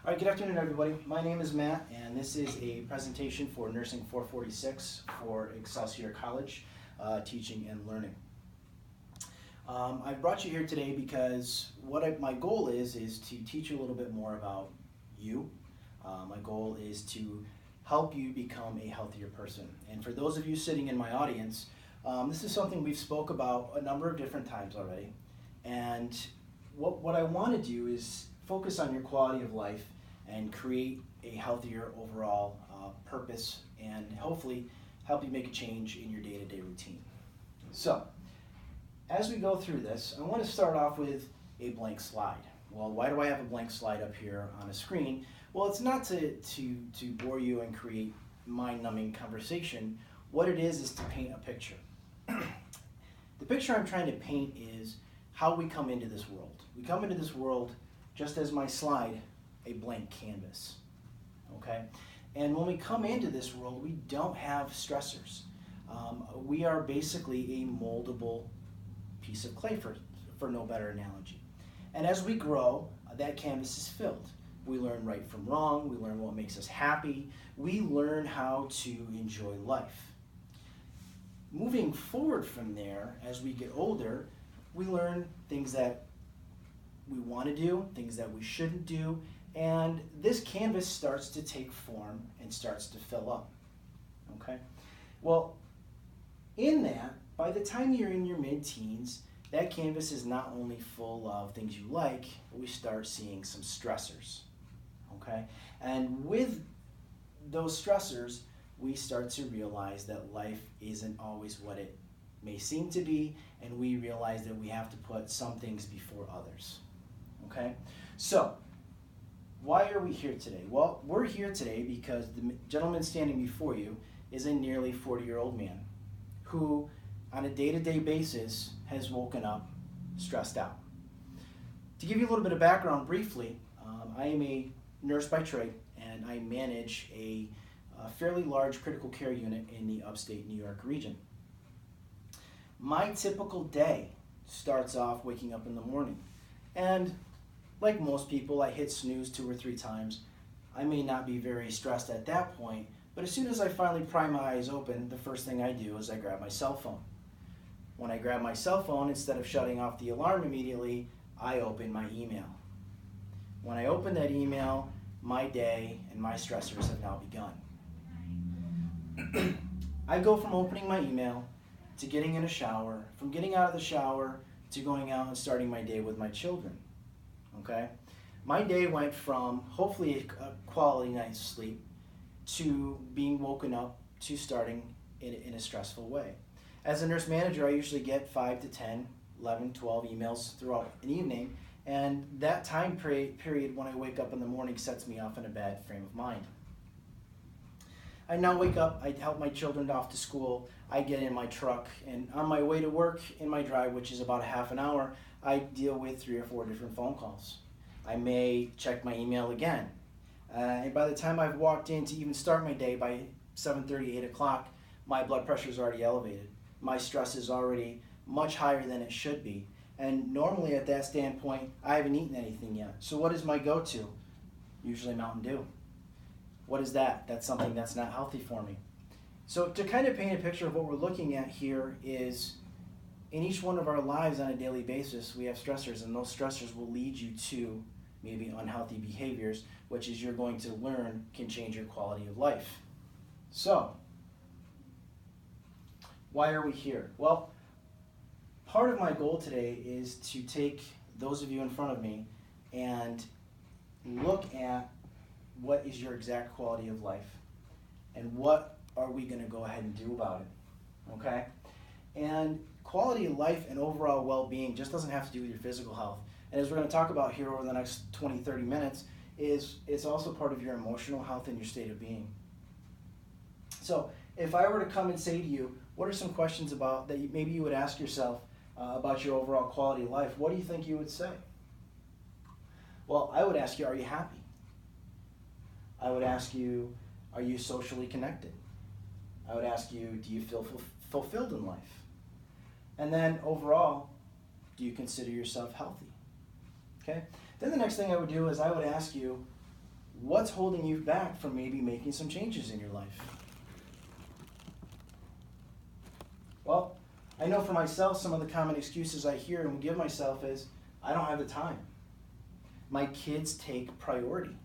All right, good afternoon, everybody. My name is Matt, and this is a presentation for Nursing 446 for Excelsior College, Teaching and Learning. I brought you here today because my goal is to teach you a little bit more about you. My goal is to help you become a healthier person. And for those of you sitting in my audience, this is something we've spoke about a number of different times already. And what I want to do is focus on your quality of life and create a healthier overall purpose and hopefully help you make a change in your day-to-day routine. So, as we go through this, I want to start off with a blank slide. Well, why do I have a blank slide up here on a screen? Well, it's not to bore you and create mind-numbing conversation. What it is to paint a picture. The picture I'm trying to paint is how we come into this world. We come into this world, just as my slide, a blank canvas, okay? And when we come into this world, we don't have stressors. We are basically a moldable piece of clay, for no better analogy. And as we grow, that canvas is filled. We learn right from wrong, we learn what makes us happy, we learn how to enjoy life. Moving forward from there, as we get older, we learn things that we want to do, things that we shouldn't do, and this canvas starts to take form and starts to fill up, okay? Well, in that, by the time you're in your mid-teens, that canvas is not only full of things you like, but we start seeing some stressors, okay? And with those stressors, we start to realize that life isn't always what it may seem to be, and we realize that we have to put some things before others, okay? So, why are we here today? Well, we're here today because the gentleman standing before you is a nearly 40-year-old man who, on a day-to-day basis, has woken up stressed out. To give you a little bit of background briefly, I am a nurse by trade, and I manage a fairly large critical care unit in the upstate New York region. My typical day starts off waking up in the morning, and like most people, I hit snooze 2 or 3 times. I may not be very stressed at that point, but as soon as I finally pry my eyes open, the first thing I do is I grab my cell phone. When I grab my cell phone, instead of shutting off the alarm immediately, I open my email. When I open that email, my day and my stressors have now begun. I go from opening my email to getting in a shower, from getting out of the shower to going out and starting my day with my children. Okay? My day went from hopefully a quality night's sleep to being woken up to starting in a stressful way. As a nurse manager, I usually get 5 to 10, 11, 12 emails throughout an evening, and that time period when I wake up in the morning sets me off in a bad frame of mind. I now wake up, I help my children off to school, I get in my truck, and on my way to work in my drive, which is about a half an hour, I deal with 3 or 4 different phone calls. I may check my email again. And by the time I've walked in to even start my day by 7:30, 8 o'clock, my blood pressure is already elevated. My stress is already much higher than it should be. And normally at that standpoint, I haven't eaten anything yet. So what is my go-to? Usually Mountain Dew. What is that? That's something that's not healthy for me. So to kind of paint a picture of what we're looking at here is in each one of our lives on a daily basis, we have stressors, and those stressors will lead you to maybe unhealthy behaviors, which as you're going to learn can change your quality of life. So, why are we here? Well, part of my goal today is to take those of you in front of me and look at what is your exact quality of life and what are we going to go ahead and do about it, okay? And quality of life and overall well-being just doesn't have to do with your physical health. And as we're going to talk about here over the next 20, 30 minutes, it's also part of your emotional health and your state of being. So if I were to come and say to you, what are some questions about that maybe you would ask yourself about your overall quality of life, what do you think you would say? Well, I would ask you, are you happy? I would ask you, are you socially connected? I would ask you, do you feel fulfilled in life? And then overall, do you consider yourself healthy? Okay? Then the next thing I would do is I would ask you, what's holding you back from maybe making some changes in your life? Well, I know for myself, some of the common excuses I hear and give myself is, I don't have the time. My kids take priority,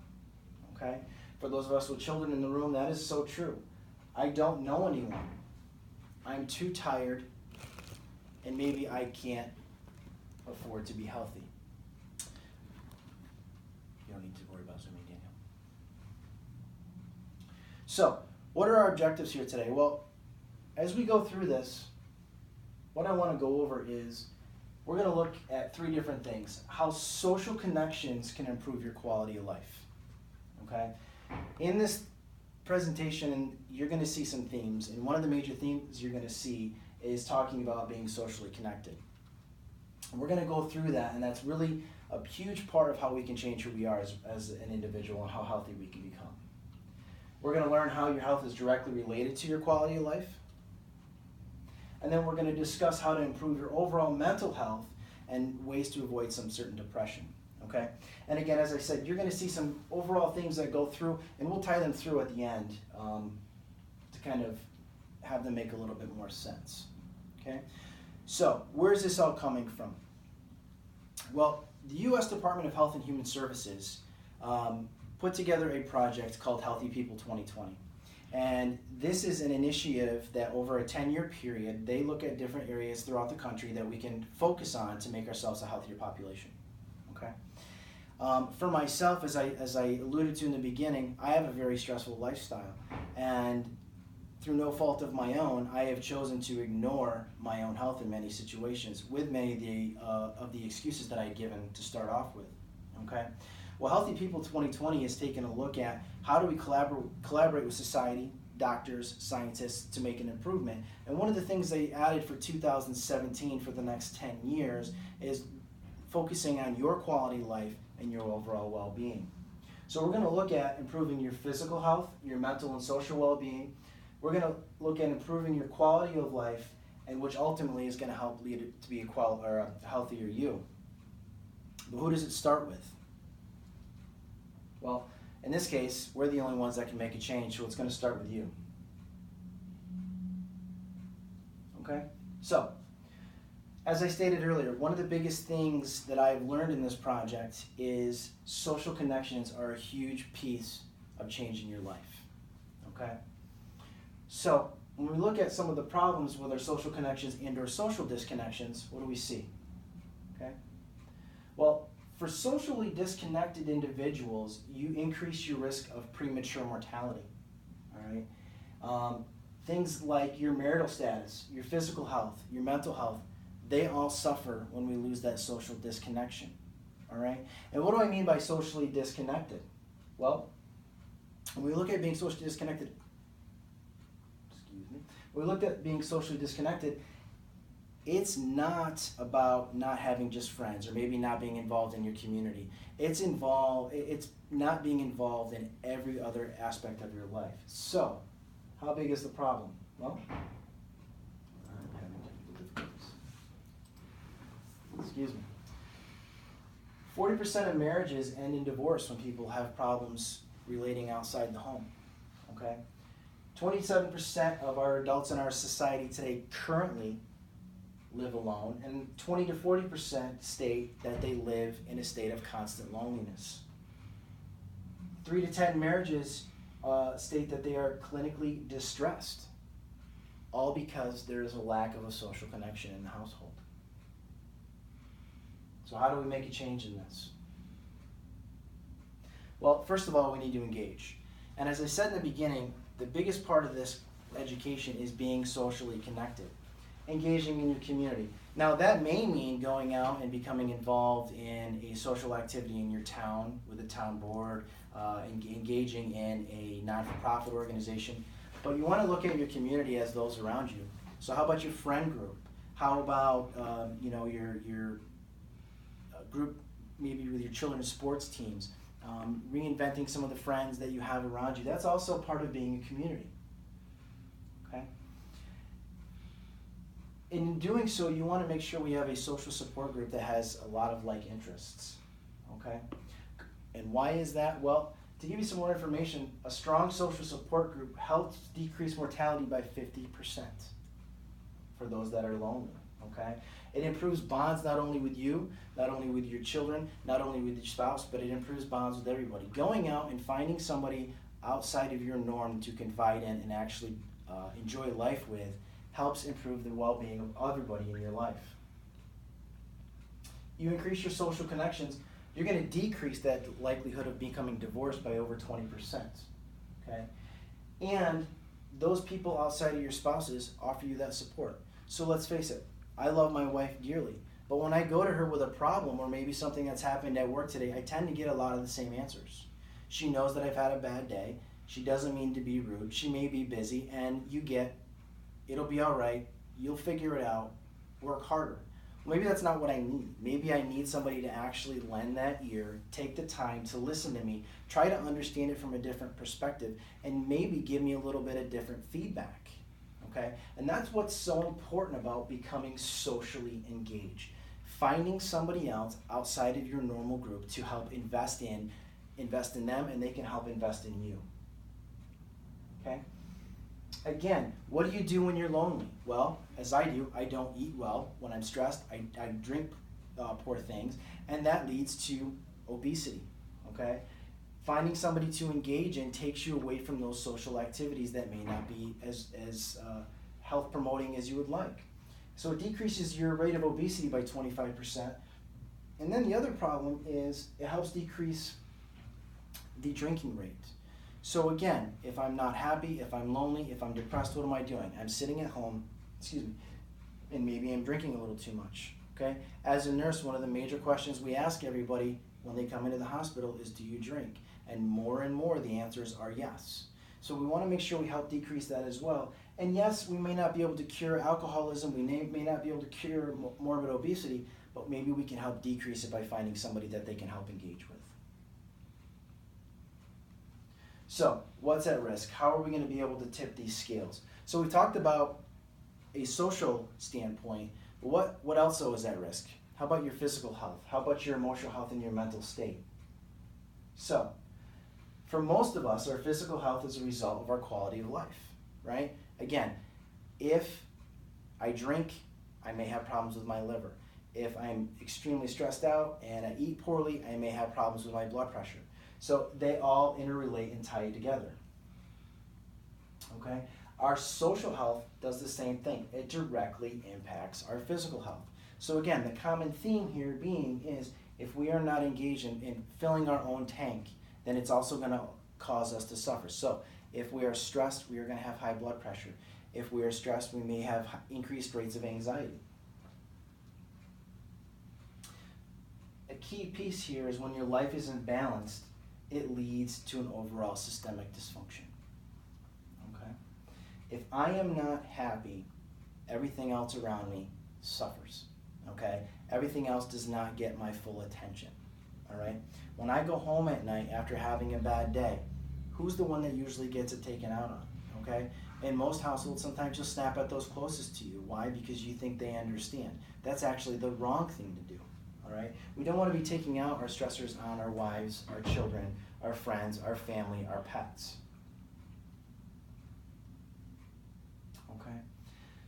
okay? For those of us with children in the room, that is so true. I don't know anyone. I'm too tired, and maybe I can't afford to be healthy. You don't need to worry about Zooming, Daniel. So, what are our objectives here today? Well, as we go through this, what I want to go over is we're going to look at 3 different things. How social connections can improve your quality of life. Okay? In this presentation, you're going to see some themes, and one of the major themes you're going to see is talking about being socially connected. And we're going to go through that, and that's really a huge part of how we can change who we are as an individual and how healthy we can become. We're going to learn how your health is directly related to your quality of life. And then we're going to discuss how to improve your overall mental health and ways to avoid some certain depression. Okay? And again, as I said, you're going to see some overall things that go through, and we'll tie them through at the end to kind of have them make a little bit more sense. Okay? So, where's this all coming from? Well, the U.S. Department of Health and Human Services put together a project called Healthy People 2020. And this is an initiative that over a 10-year period, they look at different areas throughout the country that we can focus on to make ourselves a healthier population. Okay? For myself, as I alluded to in the beginning, I have a very stressful lifestyle. And through no fault of my own, I have chosen to ignore my own health in many situations with many of the excuses that I had given to start off with. Okay? Well, Healthy People 2020 has taken a look at how do we collaborate with society, doctors, scientists to make an improvement. And one of the things they added for 2017 for the next 10 years is focusing on your quality of life and your overall well-being. So we're going to look at improving your physical health, your mental and social well-being. We're going to look at improving your quality of life, and which ultimately is going to help lead it to be a healthier you. But who does it start with? Well, in this case, we're the only ones that can make a change, so it's going to start with you. Okay? So, as I stated earlier, one of the biggest things that I've learned in this project is social connections are a huge piece of changing your life. Okay? So, when we look at some of the problems with our social connections and our social disconnections, what do we see? Okay? Well, for socially disconnected individuals, you increase your risk of premature mortality. All right? Things like your marital status, your physical health, your mental health, they all suffer when we lose that social disconnection. All right? And what do I mean by socially disconnected? Well, when we look at being socially disconnected, when we look at being socially disconnected, it's not about not having just friends or maybe not being involved in your community. It's not being involved in every other aspect of your life. So, how big is the problem? Well, I'm having technical difficulties. Excuse me. 40% of marriages end in divorce when people have problems relating outside the home. Okay? 27% of our adults in our society today currently live alone, and 20 to 40% state that they live in a state of constant loneliness. 3 to 10 marriages state that they are clinically distressed, all because there is a lack of a social connection in the household. So how do we make a change in this? Well, first of all, we need to engage. And as I said in the beginning, the biggest part of this education is being socially connected. Engaging in your community. Now that may mean going out and becoming involved in a social activity in your town with a town board, engaging in a non-for-profit organization, but you want to look at your community as those around you. So how about your friend group? How about your group maybe with your children's sports teams? Reinventing some of the friends that you have around you. That's also part of being a community. Okay? In doing so, you want to make sure we have a social support group that has a lot of like interests, okay? And why is that? Well, To give you some more information, a strong social support group helps decrease mortality by 50% for those that are lonely, okay? It improves bonds not only with you, not only with your children, not only with your spouse, but it improves bonds with everybody. Going out and finding somebody outside of your norm to confide in and actually enjoy life with helps improve the well-being of everybody in your life. You increase your social connections, you're going to decrease that likelihood of becoming divorced by over 20%, okay? And those people outside of your spouses offer you that support. So let's face it, I love my wife dearly, but when I go to her with a problem or maybe something that's happened at work today, I tend to get a lot of the same answers. She knows that I've had a bad day. She doesn't mean to be rude. She may be busy, and you get, it'll be all right, you'll figure it out, work harder. Maybe that's not what I need. Maybe I need somebody to actually lend that ear, take the time to listen to me, try to understand it from a different perspective, and maybe give me a little bit of different feedback, okay? And that's what's so important about becoming socially engaged. Finding somebody else outside of your normal group to help invest in them, and they can help invest in you, okay? Again, what do you do when you're lonely? Well, as I do, I don't eat well. When I'm stressed, I drink poor things, and that leads to obesity, okay? Finding somebody to engage in takes you away from those social activities that may not be as health promoting as you would like. So it decreases your rate of obesity by 25%. And then the other problem is it helps decrease the drinking rate. So again, if I'm not happy, if I'm lonely, if I'm depressed, what am I doing? I'm sitting at home, and maybe I'm drinking a little too much, okay? As a nurse, one of the major questions we ask everybody when they come into the hospital is, do you drink? And more, the answers are yes. So we want to make sure we help decrease that as well. And yes, we may not be able to cure alcoholism, we may not be able to cure morbid obesity, but maybe we can help decrease it by finding somebody that they can help engage with. So, what's at risk? How are we going to be able to tip these scales? So we talked about a social standpoint, but what else is at risk? How about your physical health? How about your emotional health and your mental state? So, for most of us, our physical health is a result of our quality of life, right? Again, if I drink, I may have problems with my liver. If I'm extremely stressed out and I eat poorly, I may have problems with my blood pressure. So they all interrelate and tie together, okay? Our social health does the same thing. It directly impacts our physical health. So again, the common theme here being is if we are not engaged in filling our own tank, then it's also going to cause us to suffer. So if we are stressed, we are going to have high blood pressure. If we are stressed, we may have increased rates of anxiety. A key piece here is when your life isn't balanced, it leads to an overall systemic dysfunction, okay? If I am not happy, everything else around me suffers, okay? Everything else does not get my full attention, all right? When I go home at night after having a bad day, who's the one that usually gets it taken out on, okay? In most households, sometimes you'll snap at those closest to you. Why? Because you think they understand. That's actually the wrong thing to do. All right? We don't want to be taking out our stressors on our wives, our children, our friends, our family, our pets. Okay?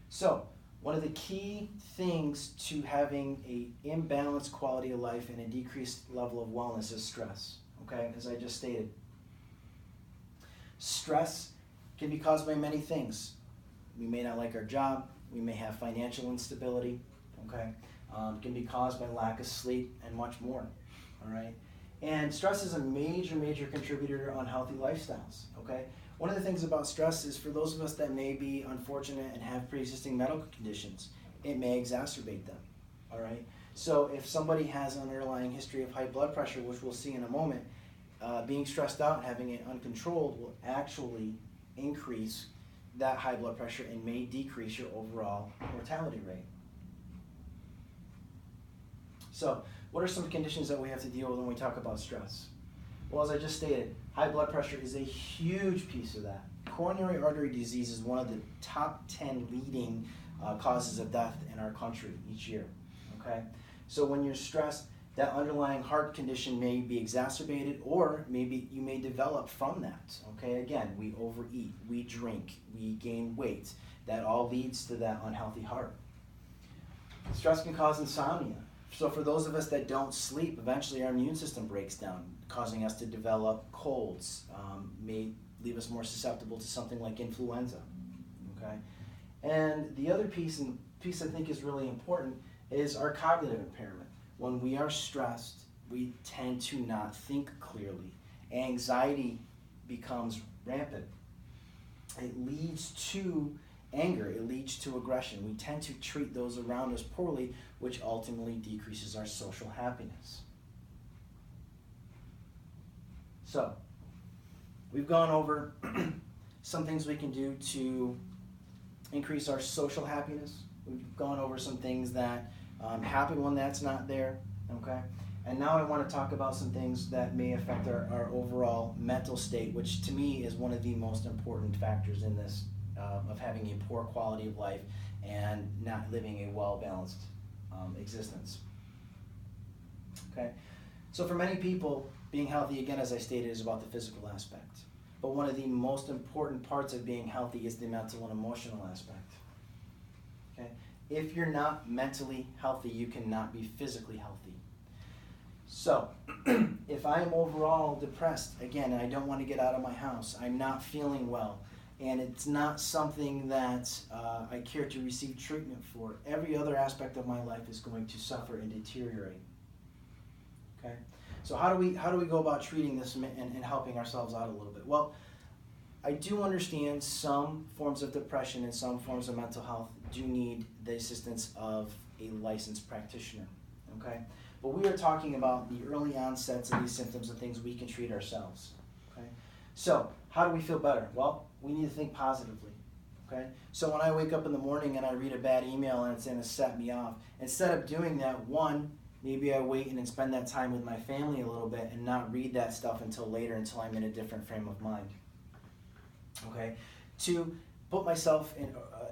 So, one of the key things to having an imbalanced quality of life and a decreased level of wellness is stress. Okay? As I just stated. Stress can be caused by many things. We may not like our job. We may have financial instability. Okay? Can be caused by lack of sleep and much more, all right? And stress is a major contributor to unhealthy lifestyles, okay? One of the things about stress is for those of us that may be unfortunate and have pre-existing medical conditions, it may exacerbate them, all right? So if somebody has an underlying history of high blood pressure, which we'll see in a moment, being stressed out and having it uncontrolled will actually increase that high blood pressure and may decrease your overall mortality rate. So, what are some conditions that we have to deal with when we talk about stress? Well, as I just stated, high blood pressure is a huge piece of that. Coronary artery disease is one of the top 10 leading causes of death in our country each year, okay? So when you're stressed, that underlying heart condition may be exacerbated, or maybe you may develop from that. Okay, again, we overeat, we drink, we gain weight. That all leads to that unhealthy heart. Stress can cause insomnia. So for those of us that don't sleep, eventually our immune system breaks down, causing us to develop colds, may leave us more susceptible to something like influenza. Okay, and the other piece I think is really important is our cognitive impairment. When we are stressed, we tend to not think clearly. Anxiety becomes rampant. It leads to anger, it leads to aggression. We tend to treat those around us poorly, which ultimately decreases our social happiness. So, we've gone over some things we can do to increase our social happiness. We've gone over some things that happen when that's not there, okay? And now I want to talk about some things that may affect our overall mental state, which to me is one of the most important factors in this, of having a poor quality of life and not living a well-balanced existence. Okay? So for many people, being healthy, again, as I stated, is about the physical aspect. But one of the most important parts of being healthy is the mental and emotional aspect. Okay? If you're not mentally healthy, you cannot be physically healthy. So, if I am overall depressed, again, and I don't want to get out of my house, I'm not feeling well, and it's not something that I care to receive treatment for, every other aspect of my life is going to suffer and deteriorate. Okay? So how do we go about treating this and helping ourselves out a little bit? Well, I do understand some forms of depression and some forms of mental health do need the assistance of a licensed practitioner, okay? But we are talking about the early onsets of these symptoms and things we can treat ourselves, okay? So, how do we feel better? Well, we need to think positively, okay? So when I wake up in the morning and I read a bad email and it's going to set me off, instead of doing that, one, maybe I wait and spend that time with my family a little bit and not read that stuff until later, until I'm in a different frame of mind. Okay, to put myself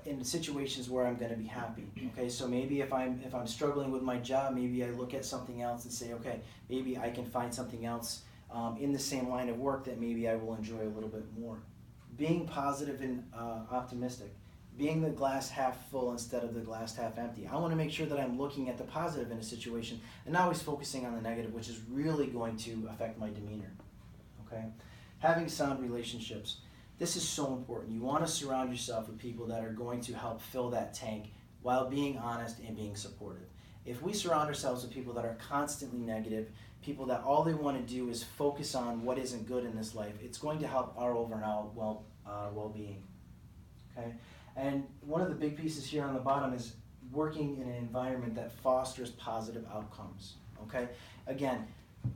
in situations where I'm going to be happy. Okay, so maybe if I'm struggling with my job, maybe I look at something else and say, okay, maybe I can find something else in the same line of work that maybe I will enjoy a little bit more. Being positive and optimistic, being the glass half full instead of the glass half empty. I want to make sure that I'm looking at the positive in a situation and not always focusing on the negative, which is really going to affect my demeanor. Okay, having sound relationships. This is so important. You want to surround yourself with people that are going to help fill that tank while being honest and being supportive. If we surround ourselves with people that are constantly negative, people that all they want to do is focus on what isn't good in this life, it's going to help our overall well-being. Okay? And one of the big pieces here on the bottom is working in an environment that fosters positive outcomes. Okay? Again,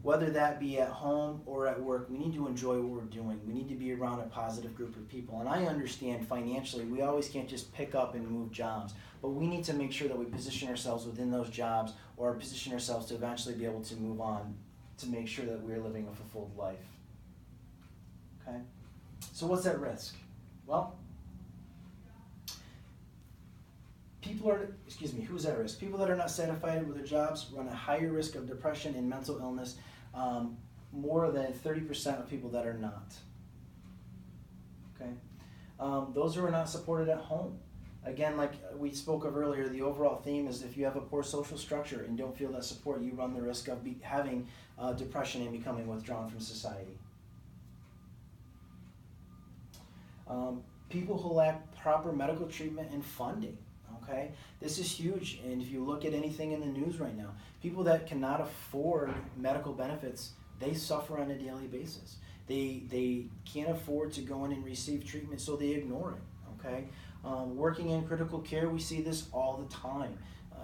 whether that be at home or at work, we need to enjoy what we're doing. We need to be around a positive group of people. And I understand financially, we always can't just pick up and move jobs. But we need to make sure that we position ourselves within those jobs or position ourselves to eventually be able to move on to make sure that we're living a fulfilled life. Okay? So what's at risk? Well, who's at risk? People that are not satisfied with their jobs run a higher risk of depression and mental illness, more than 30% of people that are not. Okay, those who are not supported at home. Again, like we spoke of earlier, the overall theme is if you have a poor social structure and don't feel that support, you run the risk of having depression and becoming withdrawn from society. People who lack proper medical treatment and funding. Okay, this is huge, and if you look at anything in the news right now, people that cannot afford medical benefits, they suffer on a daily basis. They can't afford to go in and receive treatment, so they ignore it. Okay, working in critical care, we see this all the time.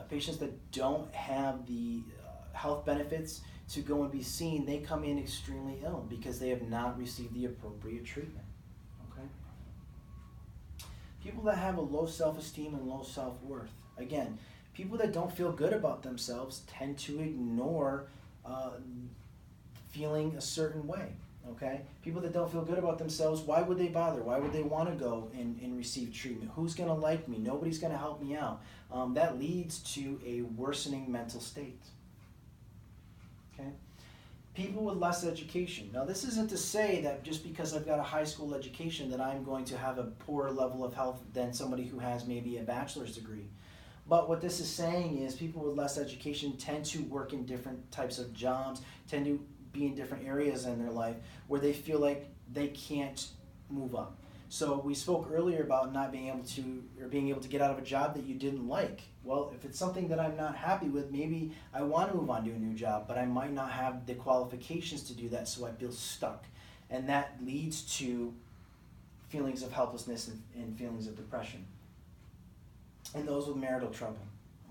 Patients that don't have the health benefits to go and be seen, they come in extremely ill because they have not received the appropriate treatment. People that have a low self-esteem and low self-worth. Again, people that don't feel good about themselves tend to ignore feeling a certain way, okay? People that don't feel good about themselves, why would they bother? Why would they want to go and receive treatment? Who's going to like me? Nobody's going to help me out. That leads to a worsening mental state. Okay? People with less education. Now, this isn't to say that just because I've got a high school education that I'm going to have a poorer level of health than somebody who has maybe a bachelor's degree. But what this is saying is people with less education tend to work in different types of jobs, tend to be in different areas in their life where they feel like they can't move up. So we spoke earlier about not being able to, or being able to get out of a job that you didn't like. Well, if it's something that I'm not happy with, maybe I want to move on to a new job, but I might not have the qualifications to do that, so I feel stuck. And that leads to feelings of helplessness and feelings of depression. And those with marital trouble,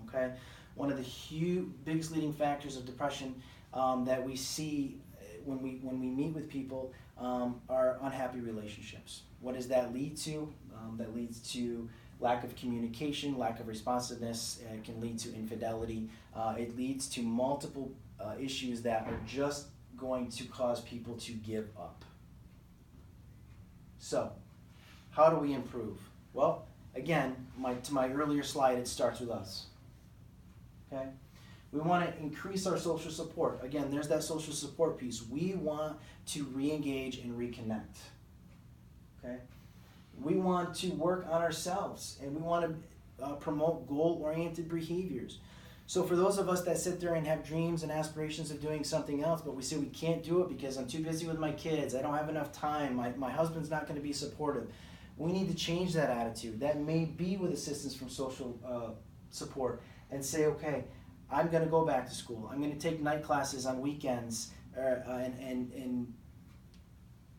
okay? One of the biggest leading factors of depression that we see when we meet with people are unhappy relationships. What does that lead to? That leads to lack of communication, lack of responsiveness. It can lead to infidelity. It leads to multiple issues that are just going to cause people to give up. So, how do we improve? Well, again, to my earlier slide, it starts with us. Okay? We want to increase our social support. Again, there's that social support piece. We want to re-engage and reconnect. Okay? We want to work on ourselves, and we want to promote goal-oriented behaviors. So for those of us that sit there and have dreams and aspirations of doing something else, but we say we can't do it because I'm too busy with my kids, I don't have enough time, my husband's not going to be supportive, we need to change that attitude. That may be with assistance from social support, and say, okay, I'm going to go back to school. I'm going to take night classes on weekends and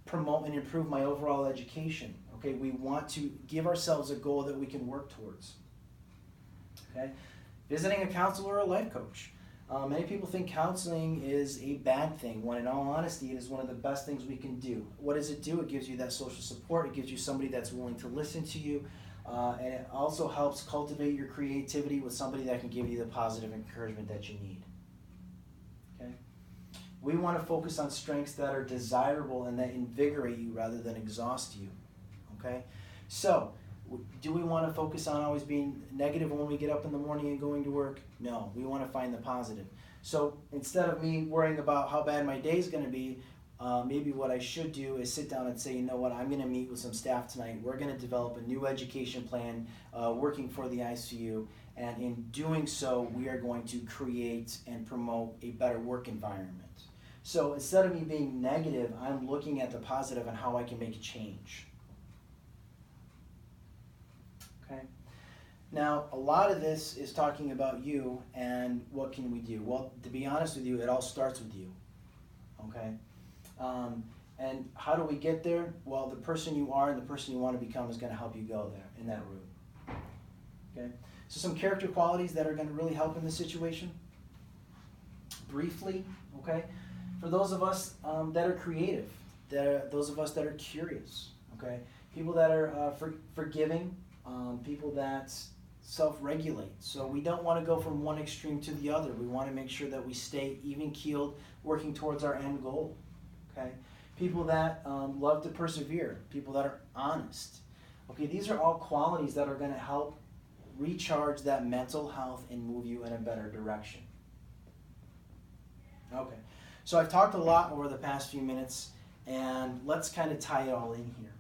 promote and improve my overall education. Okay, we want to give ourselves a goal that we can work towards. Okay, visiting a counselor or a life coach. Many people think counseling is a bad thing, when in all honesty, it is one of the best things we can do. What does it do? It gives you that social support. It gives you somebody that's willing to listen to you. And it also helps cultivate your creativity with somebody that can give you the positive encouragement that you need. Okay? We want to focus on strengths that are desirable and that invigorate you rather than exhaust you. Okay? So, do we want to focus on always being negative when we get up in the morning and going to work? No, we want to find the positive. So instead of me worrying about how bad my day is going to be, maybe what I should do is sit down and say, you know what, I'm going to meet with some staff tonight. We're going to develop a new education plan working for the ICU. And in doing so, we are going to create and promote a better work environment. So instead of me being negative, I'm looking at the positive and how I can make a change. Okay. Now, a lot of this is talking about you and what can we do. Well, to be honest with you, it all starts with you. Okay. And how do we get there? Well, the person you are and the person you want to become is going to help you go there in that route. Okay. So some character qualities that are going to really help in this situation. Briefly, okay. For those of us that are creative, those of us that are curious, okay. People that are forgiving. People that self-regulate. So we don't want to go from one extreme to the other. We want to make sure that we stay even-keeled, working towards our end goal. Okay? People that love to persevere. People that are honest. Okay, these are all qualities that are going to help recharge that mental health and move you in a better direction. Okay, so I've talked a lot over the past few minutes, and let's kind of tie it all in here.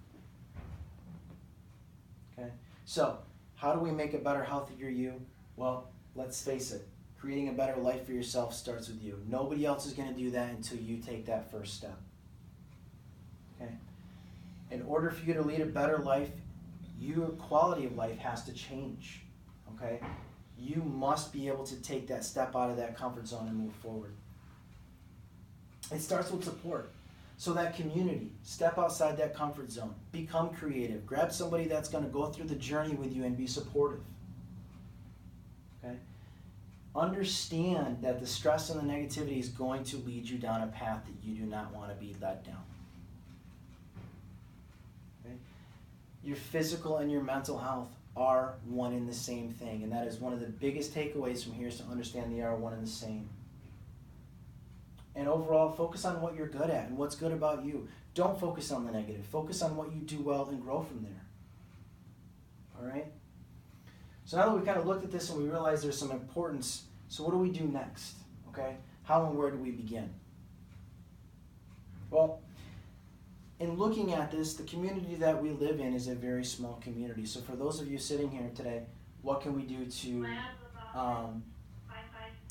Okay. So, how do we make a better, healthier you? Well, let's face it. Creating a better life for yourself starts with you. Nobody else is going to do that until you take that first step. Okay? In order for you to lead a better life, your quality of life has to change. Okay? You must be able to take that step out of that comfort zone and move forward. It starts with support. So that community, step outside that comfort zone, become creative, grab somebody that's going to go through the journey with you and be supportive. Okay? Understand that the stress and the negativity is going to lead you down a path that you do not want to be led down. Okay? Your physical and your mental health are one and the same thing, and that is one of the biggest takeaways from here is to understand they are one and the same. And overall, focus on what you're good at and what's good about you. Don't focus on the negative. Focus on what you do well and grow from there. All right? So now that we've kind of looked at this and we realize there's some importance, so what do we do next? Okay? How and where do we begin? Well, in looking at this, the community that we live in is a very small community. So for those of you sitting here today, what can we do to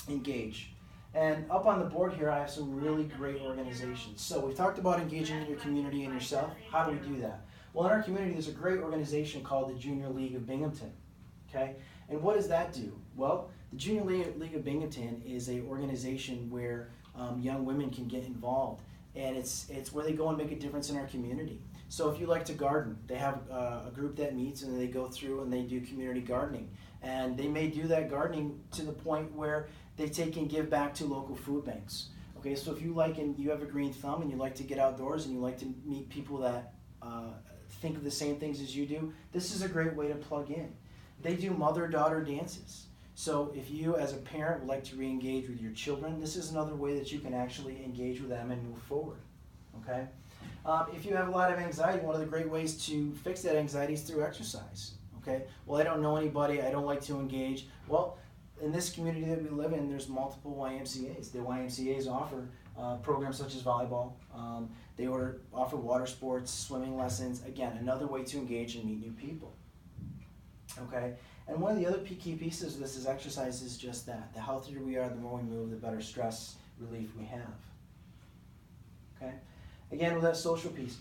engage? And up on the board here, I have some really great organizations. So we've talked about engaging in your community and yourself. How do we do that? Well, in our community, there's a great organization called the Junior League of Binghamton. Okay? And what does that do? Well, the Junior League of Binghamton is an organization where young women can get involved. And it's where they go and make a difference in our community. So if you like to garden, they have a group that meets and they go through and they do community gardening. And they may do that gardening to the point where they take and give back to local food banks. Okay, so if you like and you have a green thumb and you like to get outdoors and you like to meet people that think of the same things as you do, this is a great way to plug in. They do mother-daughter dances. So if you as a parent would like to re-engage with your children, this is another way that you can actually engage with them and move forward. Okay? If you have a lot of anxiety, one of the great ways to fix that anxiety is through exercise. Okay? Well, I don't know anybody, I don't like to engage. Well, in this community that we live in, there's multiple YMCAs. The YMCAs offer programs such as volleyball. They offer water sports, swimming lessons. Again, another way to engage and meet new people. Okay? And one of the other key pieces of this is exercise is just that. The healthier we are, the more we move, the better stress relief we have. Okay? Again, with that social piece,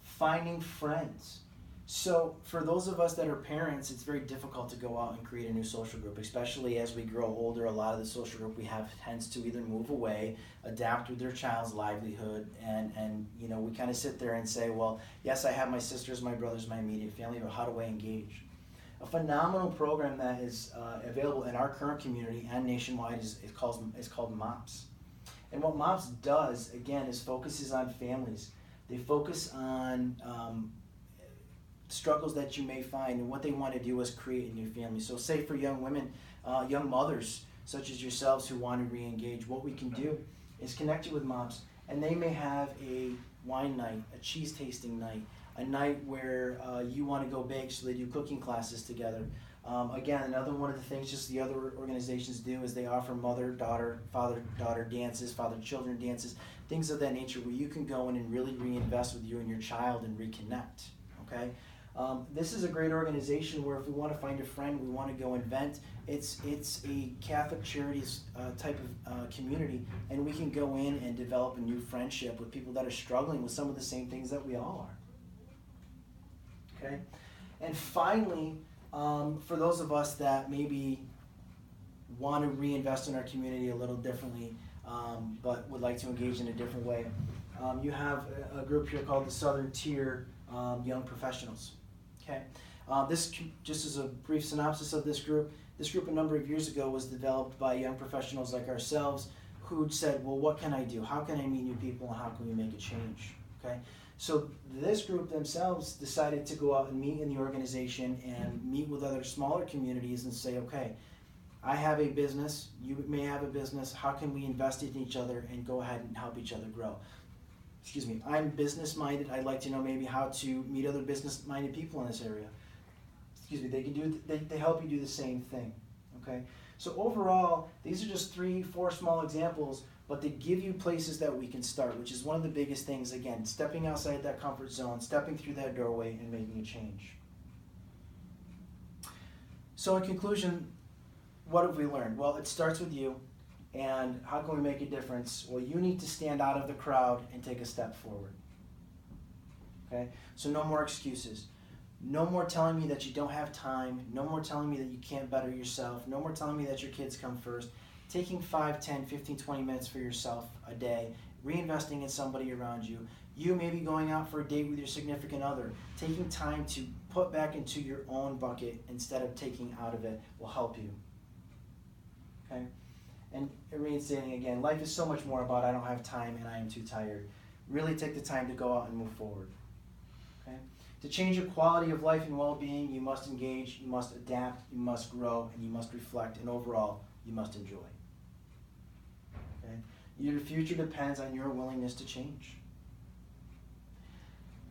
finding friends. So for those of us that are parents, it's very difficult to go out and create a new social group, especially as we grow older. A lot of the social group we have tends to either move away, adapt with their child's livelihood, and you know, we kind of sit there and say, well, yes, I have my sisters, my brothers, my immediate family, but how do I engage? A phenomenal program that is available in our current community and nationwide is called MOPS. And what MOPS does, again, is focuses on families. They focus on struggles that you may find, and what they want to do is create a new family. So say for young women, young mothers such as yourselves who want to re-engage, what we can do is connect you with MOPS, and they may have a wine night, a cheese tasting night, a night where you want to go bake, so they do cooking classes together. Again, another one of the things just the other organizations do is they offer mother-daughter, father-daughter dances, father-children dances, things of that nature where you can go in and really reinvest with you and your child and reconnect, okay? This is a great organization where if we want to find a friend, we want to go and vent, it's a Catholic Charities type of community, and we can go in and develop a new friendship with people that are struggling with some of the same things that we all are. Okay? And finally, for those of us that maybe want to reinvest in our community a little differently, but would like to engage in a different way, you have a group here called the Southern Tier Young Professionals. Okay? This, just as a brief synopsis of this group a number of years ago was developed by young professionals like ourselves who said, well, what can I do? How can I meet new people, and how can we make a change? Okay? So this group themselves decided to go out and meet in the organization and meet with other smaller communities and say, okay, I have a business, you may have a business, how can we invest in each other and go ahead and help each other grow? Excuse me, I'm business-minded, I'd like to know maybe how to meet other business-minded people in this area. Excuse me, they help you do the same thing, okay? So overall, these are just 3-4 small examples, but they give you places that we can start, which is one of the biggest things, again, stepping outside that comfort zone, stepping through that doorway and making a change. So in conclusion, what have we learned? Well, it starts with you, and how can we make a difference? Well, you need to stand out of the crowd and take a step forward. Okay? So no more excuses. No more telling me that you don't have time. No more telling me that you can't better yourself. No more telling me that your kids come first. Taking 5, 10, 15, 20 minutes for yourself a day, reinvesting in somebody around you. You may be going out for a date with your significant other. Taking time to put back into your own bucket instead of taking out of it will help you. Okay? And reinstating again, life is so much more about I don't have time and I am too tired. Really take the time to go out and move forward. Okay? To change your quality of life and well-being, you must engage, you must adapt, you must grow, and you must reflect, and overall, you must enjoy. Okay? Your future depends on your willingness to change.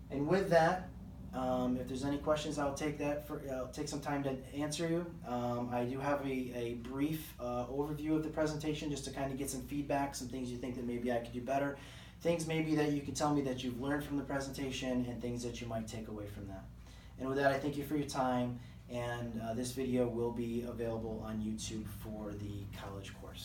And with that, If there's any questions, I'll take some time to answer you. I do have a brief overview of the presentation just to kind of get some feedback, some things you think that maybe I could do better, things maybe that you can tell me that you've learned from the presentation, and things that you might take away from that. And with that, I thank you for your time, and this video will be available on YouTube for the college course.